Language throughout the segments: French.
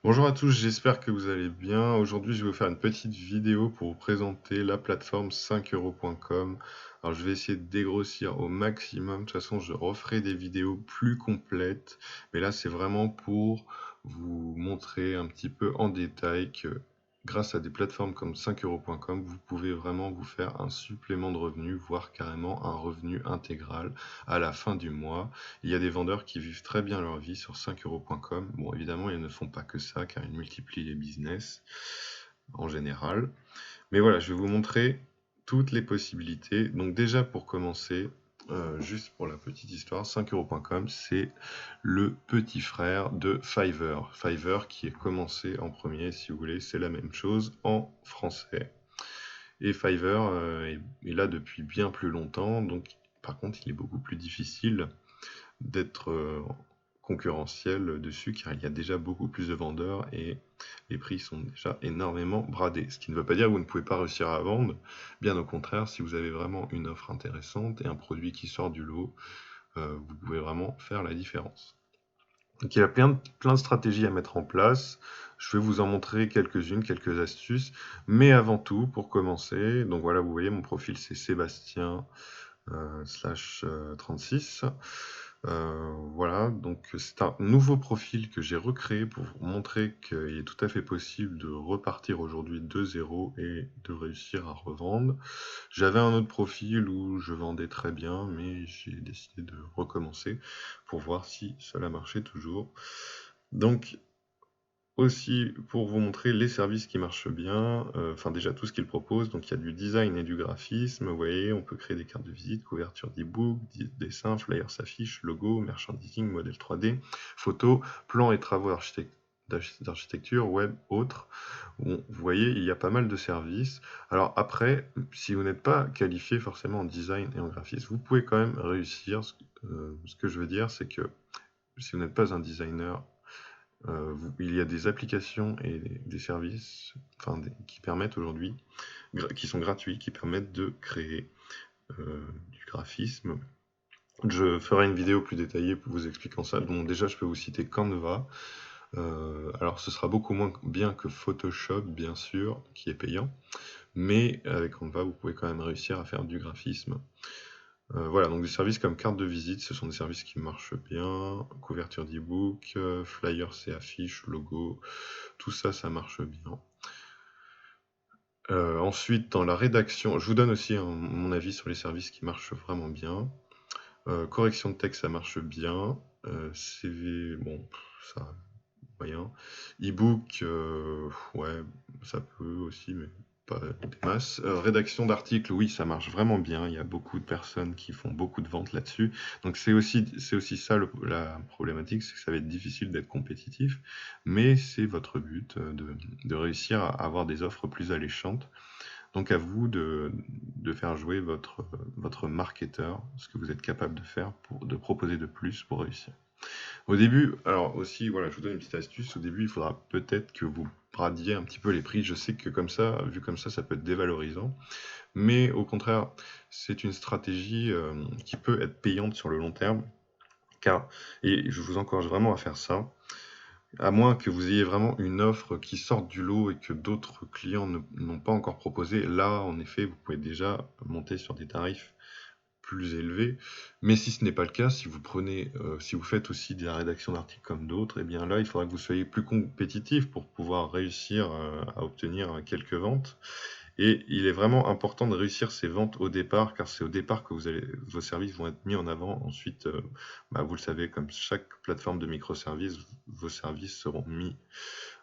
Bonjour à tous, j'espère que vous allez bien. Aujourd'hui, je vais vous faire une petite vidéo pour vous présenter la plateforme 5euros.com. Alors, je vais essayer de dégrossir au maximum. De toute façon, je referai des vidéos plus complètes. Mais là, c'est vraiment pour vous montrer un petit peu en détail que grâce à des plateformes comme 5euros.com, vous pouvez vraiment vous faire un supplément de revenus, voire carrément un revenu intégral à la fin du mois. Il y a des vendeurs qui vivent très bien leur vie sur 5euros.com. Bon, évidemment, ils ne font pas que ça, car ils multiplient les business en général. Mais voilà, je vais vous montrer toutes les possibilités. Donc déjà, pour commencer, juste pour la petite histoire, 5euros.com, c'est le petit frère de Fiverr. Fiverr qui est commencé en premier, si vous voulez, c'est la même chose en français. Et Fiverr est là depuis bien plus longtemps, donc par contre, il est beaucoup plus difficile d'être concurrentiel dessus car il y a déjà beaucoup plus de vendeurs et les prix sont déjà énormément bradés. Ce qui ne veut pas dire que vous ne pouvez pas réussir à vendre, bien au contraire, si vous avez vraiment une offre intéressante et un produit qui sort du lot, vous pouvez vraiment faire la différence. Donc il y a plein de stratégies à mettre en place. Je vais vous en montrer quelques-unes, quelques astuces. Mais avant tout, pour commencer, donc voilà, vous voyez mon profil, c'est Sébastien slash 36. Voilà, donc c'est un nouveau profil que j'ai recréé pour vous montrer qu'il est tout à fait possible de repartir aujourd'hui de zéro et de réussir à revendre. J'avais un autre profil où je vendais très bien, mais j'ai décidé de recommencer pour voir si cela marchait toujours. Donc, aussi pour vous montrer les services qui marchent bien, enfin déjà tout ce qu'ils proposent. Donc il y a du design et du graphisme, vous voyez, on peut créer des cartes de visite, couverture d'e-book, dessins, flyers, affiches, logos, merchandising, modèles 3D, photos, plans et travaux d'architecture, web, autres. Bon, vous voyez, il y a pas mal de services. Alors après, si vous n'êtes pas qualifié forcément en design et en graphisme, vous pouvez quand même réussir. Ce que je veux dire, c'est que si vous n'êtes pas un designer, il y a des applications et des services qui permettent aujourd'hui, qui sont gratuits, qui permettent de créer du graphisme. Je ferai une vidéo plus détaillée pour vous expliquant ça. Donc déjà, je peux vous citer Canva. Alors, ce sera beaucoup moins bien que Photoshop, bien sûr, qui est payant. Mais avec Canva, vous pouvez quand même réussir à faire du graphisme. Voilà, donc des services comme carte de visite, ce sont des services qui marchent bien. Couverture d'e-book, flyers et affiches, logo, tout ça, ça marche bien. Ensuite, dans la rédaction, je vous donne aussi mon avis sur les services qui marchent vraiment bien. Correction de texte, ça marche bien. CV, bon, ça, moyen. E-book, ouais, ça peut aussi, mais pas des masses. Rédaction d'articles, oui, ça marche vraiment bien. Il y a beaucoup de personnes qui font beaucoup de ventes là-dessus. Donc c'est aussi ça la problématique, c'est que ça va être difficile d'être compétitif, mais c'est votre but de réussir à avoir des offres plus alléchantes. Donc à vous de faire jouer votre marketeur, ce que vous êtes capable de faire, de proposer de plus pour réussir. Au début, alors aussi, voilà, je vous donne une petite astuce. Au début, il faudra peut-être que vous bradiez un petit peu les prix. Je sais que comme ça, vu comme ça peut être dévalorisant. Mais au contraire, c'est une stratégie qui peut être payante sur le long terme. Et je vous encourage vraiment à faire ça, à moins que vous ayez vraiment une offre qui sorte du lot et que d'autres clients n'ont pas encore proposé. Là, en effet, vous pouvez déjà monter sur des tarifs plus élevé. Mais si ce n'est pas le cas, si vous prenez, si vous faites aussi de la rédaction d'articles comme d'autres, et bien là, il faudra que vous soyez plus compétitif pour pouvoir réussir à obtenir quelques ventes. Et il est vraiment important de réussir ces ventes au départ, car c'est au départ que vos services vont être mis en avant. Ensuite, vous le savez, comme chaque plateforme de microservices, vos services seront mis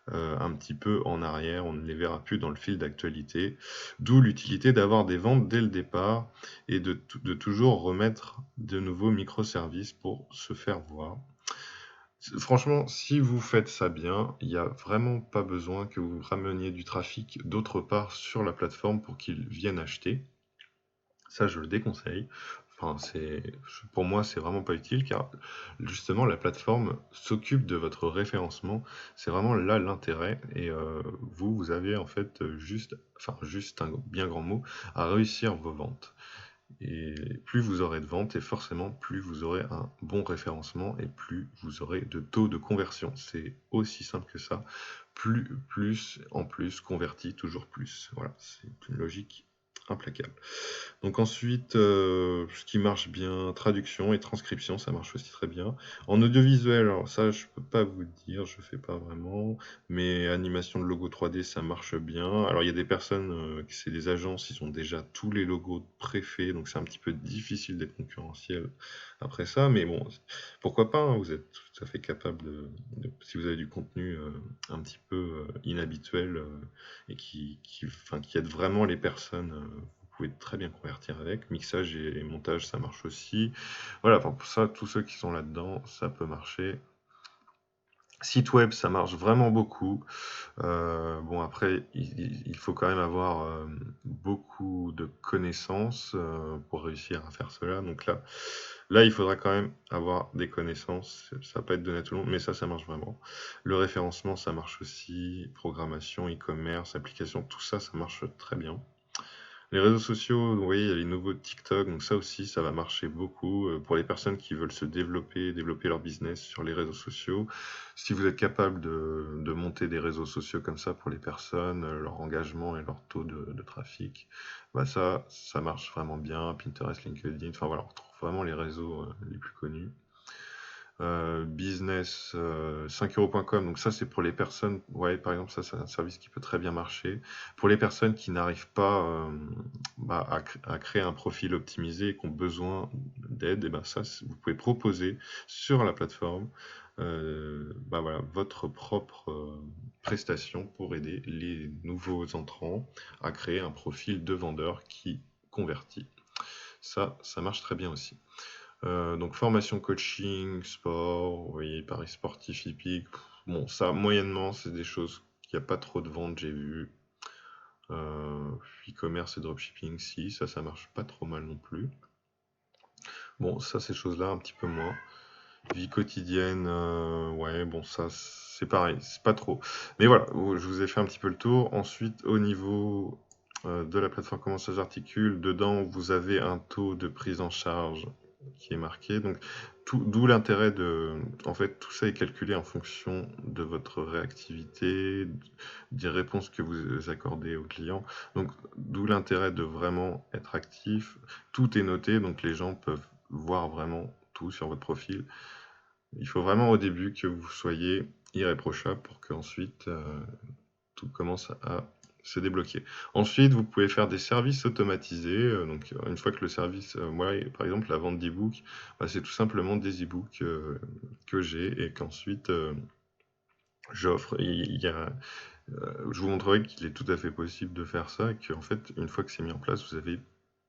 un petit peu en arrière, on ne les verra plus dans le fil d'actualité. D'où l'utilité d'avoir des ventes dès le départ et de toujours remettre de nouveaux microservices pour se faire voir. Franchement, si vous faites ça bien, il n'y a vraiment pas besoin que vous rameniez du trafic d'autre part sur la plateforme pour qu'ils viennent acheter. Ça, je le déconseille. Enfin, pour moi, c'est vraiment pas utile car justement, la plateforme s'occupe de votre référencement. C'est vraiment là l'intérêt. Et vous avez en fait juste un bien grand mot, à réussir vos ventes. Et plus vous aurez de ventes, et forcément plus vous aurez un bon référencement, et plus vous aurez de taux de conversion. C'est aussi simple que ça. Plus en plus converti, toujours plus. Voilà, c'est une logique implacable. Donc ensuite, ce qui marche bien, traduction et transcription, ça marche aussi très bien. En audiovisuel, alors ça, je peux pas vous dire, je fais pas vraiment, mais animation de logo 3D, ça marche bien. Alors il y a des personnes, c'est des agences, ils ont déjà tous les logos préfaits, donc c'est un petit peu difficile d'être concurrentiel après ça, mais bon, pourquoi pas, hein, vous êtes tout à fait capable si vous avez du contenu un petit peu inhabituel et enfin, qui aide vraiment les personnes. Vous pouvez très bien convertir avec. Mixage et montage, ça marche aussi. Voilà, enfin, pour ça, tous ceux qui sont là-dedans, ça peut marcher. Site web, ça marche vraiment beaucoup. Bon, après, il faut quand même avoir beaucoup de connaissances pour réussir à faire cela. Donc là, il faudra quand même avoir des connaissances. Ça va pas être donné à tout le monde, mais ça marche vraiment. Le référencement, ça marche aussi. Programmation, e-commerce, application, tout ça, ça marche très bien. Les réseaux sociaux, vous voyez, il y a les nouveaux TikTok, donc ça aussi, ça va marcher beaucoup pour les personnes qui veulent se développer leur business sur les réseaux sociaux. Si vous êtes capable de monter des réseaux sociaux comme ça pour les personnes, leur engagement et leur taux de trafic, bah ça marche vraiment bien. Pinterest, LinkedIn, enfin voilà, on retrouve vraiment les réseaux les plus connus. Business 5euros.com, donc ça c'est pour les personnes, ouais, par exemple, ça c'est un service qui peut très bien marcher. Pour les personnes qui n'arrivent pas à créer un profil optimisé et qui ont besoin d'aide, et ben ça vous pouvez proposer sur la plateforme voilà, votre propre prestation pour aider les nouveaux entrants à créer un profil de vendeur qui convertit. Ça marche très bien aussi. Donc formation coaching, sport, oui, paris sportif hippique. Bon, ça, moyennement, c'est des choses qu'il n'y a pas trop de ventes, j'ai vu. E-commerce et dropshipping, si, ça marche pas trop mal non plus. Bon, ça, ces choses-là, un petit peu moins. Vie quotidienne, ouais, bon, ça, c'est pareil, c'est pas trop. Mais voilà, je vous ai fait un petit peu le tour. Ensuite, au niveau de la plateforme, comment ça s'articule, dedans, vous avez un taux de prise en charge qui est marqué. Donc, d'où l'intérêt en fait, tout ça est calculé en fonction de votre réactivité, des réponses que vous accordez aux clients. Donc, d'où l'intérêt de vraiment être actif. Tout est noté, donc les gens peuvent voir vraiment tout sur votre profil. Il faut vraiment au début que vous soyez irréprochable pour qu'ensuite tout commence à se débloquer. Ensuite, vous pouvez faire des services automatisés. Donc, une fois que le service, moi, par exemple, la vente d'e-books, c'est tout simplement des e-books que j'ai et qu'ensuite j'offre. Je vous montrerai qu'il est tout à fait possible de faire ça et qu'en fait, une fois que c'est mis en place, vous avez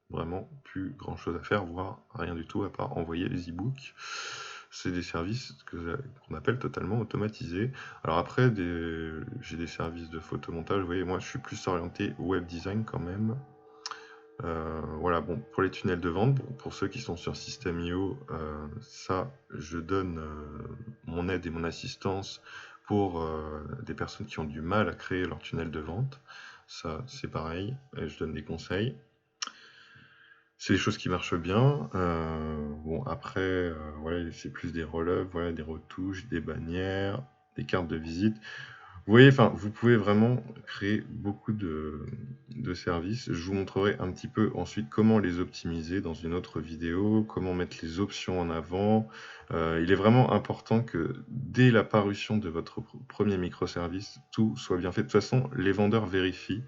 vraiment plus grand chose à faire, voire rien du tout à part envoyer les e-books. C'est des services qu'on appelle totalement automatisés. Alors après, j'ai des services de photomontage. Vous voyez, moi je suis plus orienté web design quand même. Voilà, bon, pour les tunnels de vente, pour ceux qui sont sur System.io, ça, je donne mon aide et mon assistance pour des personnes qui ont du mal à créer leur tunnel de vente. Ça, c'est pareil, et je donne des conseils. C'est des choses qui marchent bien. Bon, après, voilà, c'est plus des roll-ups, voilà, des retouches, des bannières, des cartes de visite. Vous voyez, enfin, vous pouvez vraiment créer beaucoup de services. Je vous montrerai un petit peu ensuite comment les optimiser dans une autre vidéo, comment mettre les options en avant. Il est vraiment important que dès la parution de votre premier microservice, tout soit bien fait. De toute façon, les vendeurs vérifient.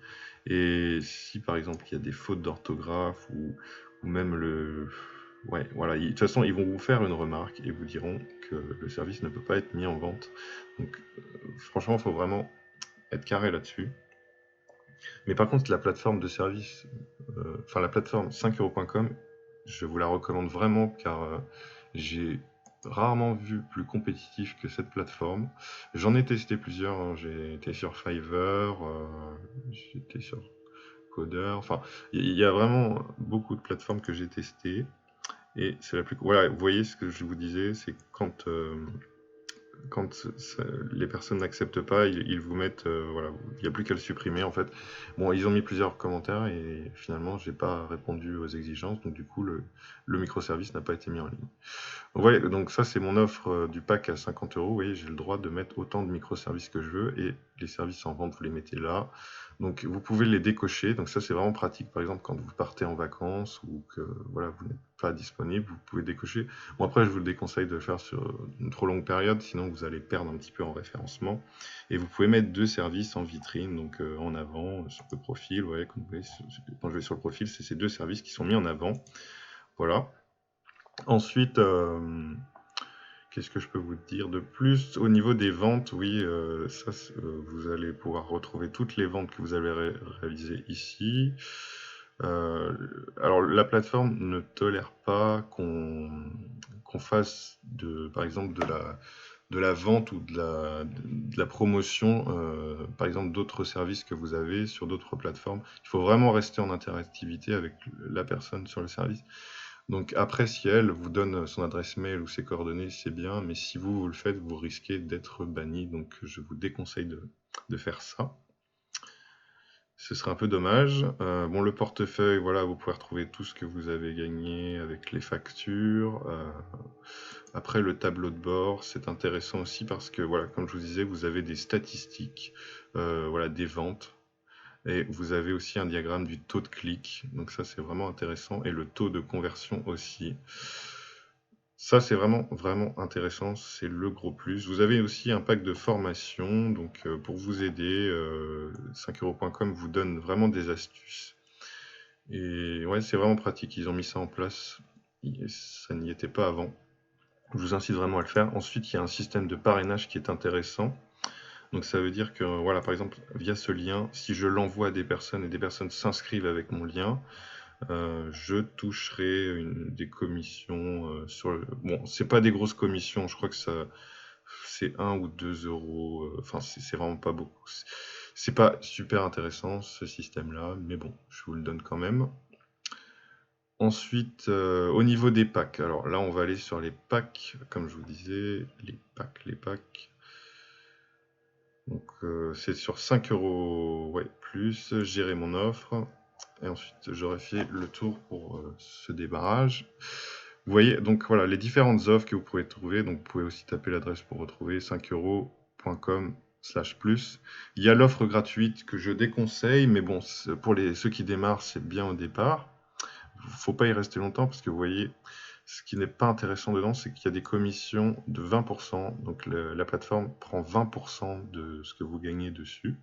Et si par exemple il y a des fautes d'orthographe ou même Ouais, voilà, de toute façon, ils vont vous faire une remarque et vous diront que le service ne peut pas être mis en vente. Donc, franchement, il faut vraiment être carré là-dessus. Mais par contre, la plateforme de service, enfin la plateforme 5euros.com, je vous la recommande vraiment car j'ai rarement vu plus compétitif que cette plateforme. J'en ai testé plusieurs, hein. J'ai été sur Fiverr, j'ai été sur Coder, enfin, il y a vraiment beaucoup de plateformes que j'ai testées. Et c'est la plus. Voilà, vous voyez ce que je vous disais, c'est quand quand les personnes n'acceptent pas, ils vous mettent, voilà, il n'y a plus qu'à le supprimer en fait. Bon, ils ont mis plusieurs commentaires et finalement, j'ai pas répondu aux exigences, donc du coup, le microservice n'a pas été mis en ligne. Ouais, donc ça, c'est mon offre du pack à 50 euros. Vous voyez, j'ai le droit de mettre autant de microservices que je veux et les services en vente, vous les mettez là. Donc, vous pouvez les décocher. Donc, ça, c'est vraiment pratique. Par exemple, quand vous partez en vacances ou que voilà, vous n'êtes pas disponible, vous pouvez décocher. Bon, après, je vous le déconseille de le faire sur une trop longue période, sinon vous allez perdre un petit peu en référencement. Et vous pouvez mettre 2 services en vitrine, donc en avant, sur le profil. Vous voyez, quand je vais sur le profil, c'est ces 2 services qui sont mis en avant. Voilà. Ensuite, qu'est-ce que je peux vous dire de plus? Au niveau des ventes, oui, ça, vous allez pouvoir retrouver toutes les ventes que vous avez réalisées ici. Alors, la plateforme ne tolère pas qu'on fasse, par exemple, de la vente ou de la promotion, par exemple, d'autres services que vous avez sur d'autres plateformes. Il faut vraiment rester en interactivité avec la personne sur le service. Donc après, si elle vous donne son adresse mail ou ses coordonnées, c'est bien, mais si vous le faites, vous risquez d'être banni, donc je vous déconseille de faire ça. Ce serait un peu dommage. Bon, le portefeuille, voilà, vous pouvez retrouver tout ce que vous avez gagné avec les factures. Après, le tableau de bord, c'est intéressant aussi parce que, voilà, comme je vous disais, vous avez des statistiques, voilà, des ventes. Et vous avez aussi un diagramme du taux de clic, donc ça c'est vraiment intéressant, et le taux de conversion aussi. Ça c'est vraiment, vraiment intéressant, c'est le gros plus. Vous avez aussi un pack de formation, donc pour vous aider, 5euros.com vous donne vraiment des astuces. Et ouais, c'est vraiment pratique, ils ont mis ça en place, ça n'y était pas avant. Je vous incite vraiment à le faire. Ensuite, il y a un système de parrainage qui est intéressant. Donc ça veut dire que, voilà, par exemple, via ce lien, si je l'envoie à des personnes et des personnes s'inscrivent avec mon lien, je toucherai des commissions sur le... Bon, c'est pas des grosses commissions, je crois que c'est 1 ou 2 euros, enfin, c'est vraiment pas beaucoup. C'est pas super intéressant, ce système-là, mais bon, je vous le donne quand même. Ensuite, au niveau des packs, alors là, on va aller sur les packs, comme je vous disais, les packs. Donc c'est sur 5 euros, ouais, plus, gérer mon offre. Et ensuite, j'aurais fait le tour pour ce débarrage. Vous voyez, donc voilà, les différentes offres que vous pouvez trouver. Donc vous pouvez aussi taper l'adresse pour retrouver 5euros.com/plus. Il y a l'offre gratuite que je déconseille, mais bon, pour ceux qui démarrent, c'est bien au départ. Faut pas y rester longtemps parce que vous voyez, ce qui n'est pas intéressant dedans, c'est qu'il y a des commissions de 20%. Donc la plateforme prend 20% de ce que vous gagnez dessus.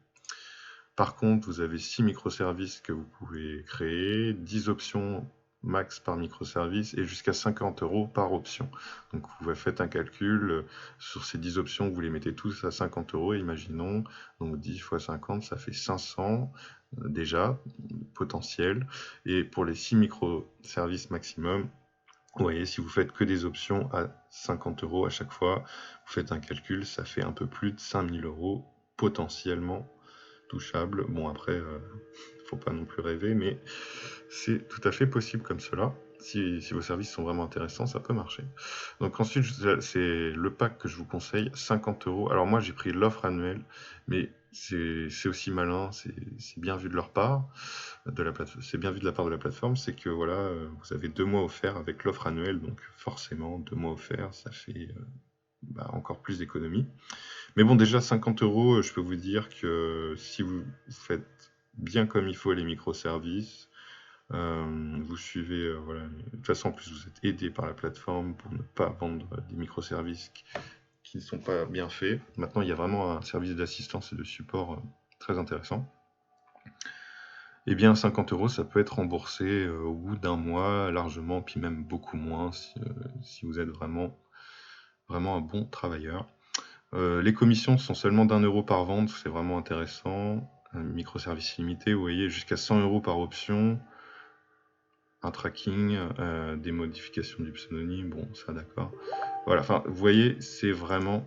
Par contre, vous avez 6 microservices que vous pouvez créer, 10 options max par microservice et jusqu'à 50 euros par option. Donc vous faites un calcul, sur ces 10 options, vous les mettez tous à 50 euros, imaginons. Donc 10 fois 50, ça fait 500 déjà, potentiel. Et pour les 6 microservices maximum, vous voyez, si vous faites que des options à 50 euros à chaque fois, vous faites un calcul, ça fait un peu plus de 5000 euros potentiellement touchable. Bon, après, faut pas non plus rêver, mais c'est tout à fait possible comme cela. Si vos services sont vraiment intéressants, ça peut marcher. Donc ensuite, c'est le pack que je vous conseille, 50 euros. Alors moi, j'ai pris l'offre annuelle, mais c'est aussi malin, c'est bien vu de leur part, c'est bien vu de la part de la plateforme, c'est que voilà, vous avez 2 mois offerts avec l'offre annuelle, donc forcément, 2 mois offerts, ça fait encore plus d'économies. Mais bon, déjà 50 euros, je peux vous dire que si vous faites bien comme il faut les microservices, vous suivez, voilà. De toute façon, en plus, vous êtes aidé par la plateforme pour ne pas vendre des microservices qui ne sont pas bien faits. Maintenant, il y a vraiment un service d'assistance et de support très intéressant. Eh bien, 50 euros, ça peut être remboursé au bout d'un mois, largement, puis même beaucoup moins si vous êtes vraiment, vraiment un bon travailleur. Les commissions sont seulement d'1 euro par vente, c'est vraiment intéressant. Un microservice limité, vous voyez, jusqu'à 100 euros par option. Un tracking, des modifications du pseudonyme, bon, ça d'accord. Voilà, enfin, vous voyez, c'est vraiment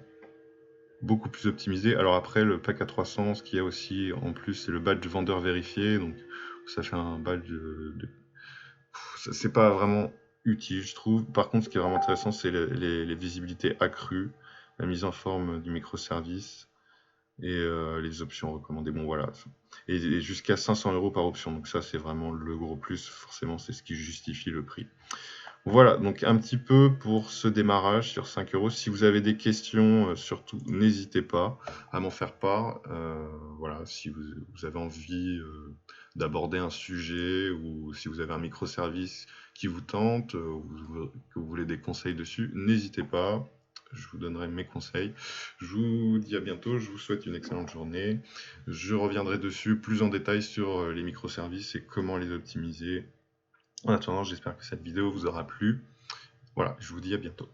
beaucoup plus optimisé. Alors après, le pack à 300, ce qu'il y a aussi en plus, c'est le badge vendeur vérifié, donc ça fait un badge c'est pas vraiment utile, je trouve. Par contre, ce qui est vraiment intéressant, c'est les visibilités accrues. la mise en forme du microservice et les options recommandées. Bon voilà, et jusqu'à 500 € par option, donc ça c'est vraiment le gros plus, forcément c'est ce qui justifie le prix. Voilà, donc un petit peu pour ce démarrage sur 5 €. Si vous avez des questions, surtout n'hésitez pas à m'en faire part. Voilà, si vous avez envie d'aborder un sujet ou si vous avez un microservice qui vous tente, ou que vous voulez des conseils dessus, n'hésitez pas. Je vous donnerai mes conseils. Je vous dis à bientôt, je vous souhaite une excellente journée. Je reviendrai dessus plus en détail sur les microservices et comment les optimiser. En attendant, j'espère que cette vidéo vous aura plu. Voilà, je vous dis à bientôt.